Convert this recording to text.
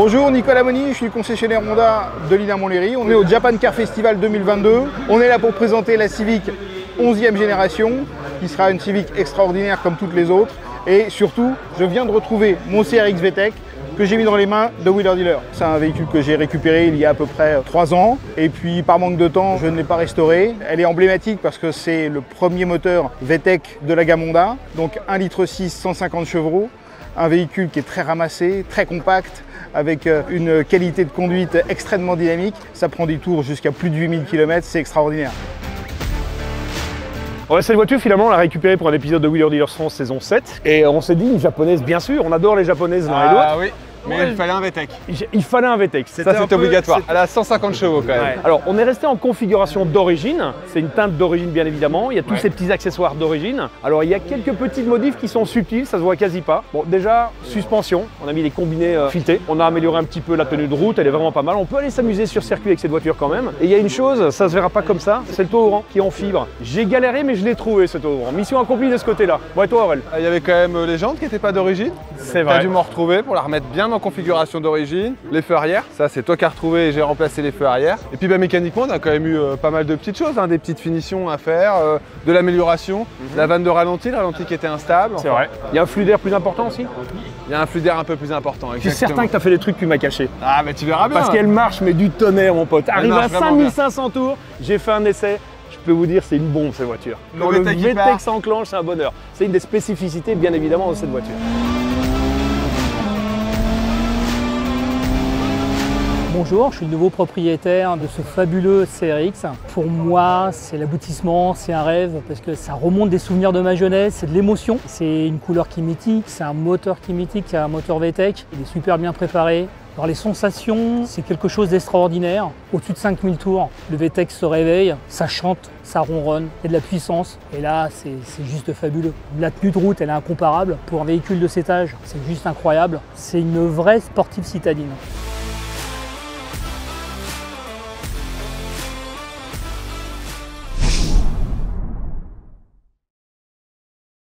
Bonjour, Nicolas Moni, je suis le concessionnaire Honda de Lille à Montlhéry. On est au Japan Car Festival 2022. On est là pour présenter la Civic 11e génération, qui sera une Civic extraordinaire comme toutes les autres. Et surtout, je viens de retrouver mon CRX VTEC que j'ai mis dans les mains de Wheeler Dealer. C'est un véhicule que j'ai récupéré il y a à peu près 3 ans. Et puis, par manque de temps, je ne l'ai pas restauré. Elle est emblématique parce que c'est le premier moteur VTEC de la gamme Honda. Donc 1,6 litre, 150 chevaux. Un véhicule qui est très ramassé, très compact, avec une qualité de conduite extrêmement dynamique. Ça prend des tours jusqu'à plus de 8000 km, c'est extraordinaire. Cette voiture, finalement, on l'a récupérée pour un épisode de Wheeler Dealers France saison 7. Et on s'est dit, une japonaise, bien sûr, on adore les japonaises l'un et l'autre. Ah oui, mais il fallait un VTEC. Il fallait un VTEC. Ça, c'est obligatoire. Elle a 150 chevaux quand même. Ouais. Alors, on est resté en configuration d'origine. C'est une teinte d'origine, bien évidemment. Il y a tous ces petits accessoires d'origine. Alors, il y a quelques petites modifs qui sont subtils, ça se voit quasi pas. Bon, déjà, suspension. On a mis les combinés filetés. On a amélioré un petit peu la tenue de route. Elle est vraiment pas mal. On peut aller s'amuser sur circuit avec cette voiture quand même. Et il y a une chose, ça se verra pas comme ça, c'est le toit ouvrant qui est en fibre. J'ai galéré, mais je l'ai trouvé, ce toit ouvrant. Mission accomplie de ce côté-là. Bon, et toi, Aurel? Il y avait quand même les jantes qui n'étaient pas d'origine. C'est T'as vrai. dû m'en retrouver pour la remettre bien en configuration d'origine. Les feux arrière, ça c'est toi qui as retrouvé et j'ai remplacé les feux arrière. Et puis mécaniquement, on a quand même eu pas mal de petites choses, des petites finitions à faire, de l'amélioration. La vanne de ralenti, le ralenti qui était instable. C'est vrai. Il y a un flux d'air plus important aussi? Il y a un flux d'air un peu plus important. Je suis certain que tu as fait des trucs que tu m'as cachés. Ah, mais tu verras bien. Parce qu'elle marche, mais du tonnerre, mon pote. Arrive à marche vraiment 5500 tours, j'ai fait un essai. Je peux vous dire, c'est une bombe cette voiture. Quand le VTEC VTEC s'enclenche, c'est un bonheur. C'est une des spécificités, bien évidemment, de cette voiture. Bonjour, je suis le nouveau propriétaire de ce fabuleux CRX. Pour moi, c'est l'aboutissement, c'est un rêve parce que ça remonte des souvenirs de ma jeunesse, c'est de l'émotion. C'est une couleur qui est mythique, c'est un moteur qui est mythique, c'est un moteur VTEC. Il est super bien préparé. Alors les sensations, c'est quelque chose d'extraordinaire. Au-dessus de 5000 tours, le VTEC se réveille, ça chante, ça ronronne, il y a de la puissance. Et là, c'est juste fabuleux. La tenue de route, elle est incomparable. Pour un véhicule de cet âge, c'est juste incroyable. C'est une vraie sportive citadine.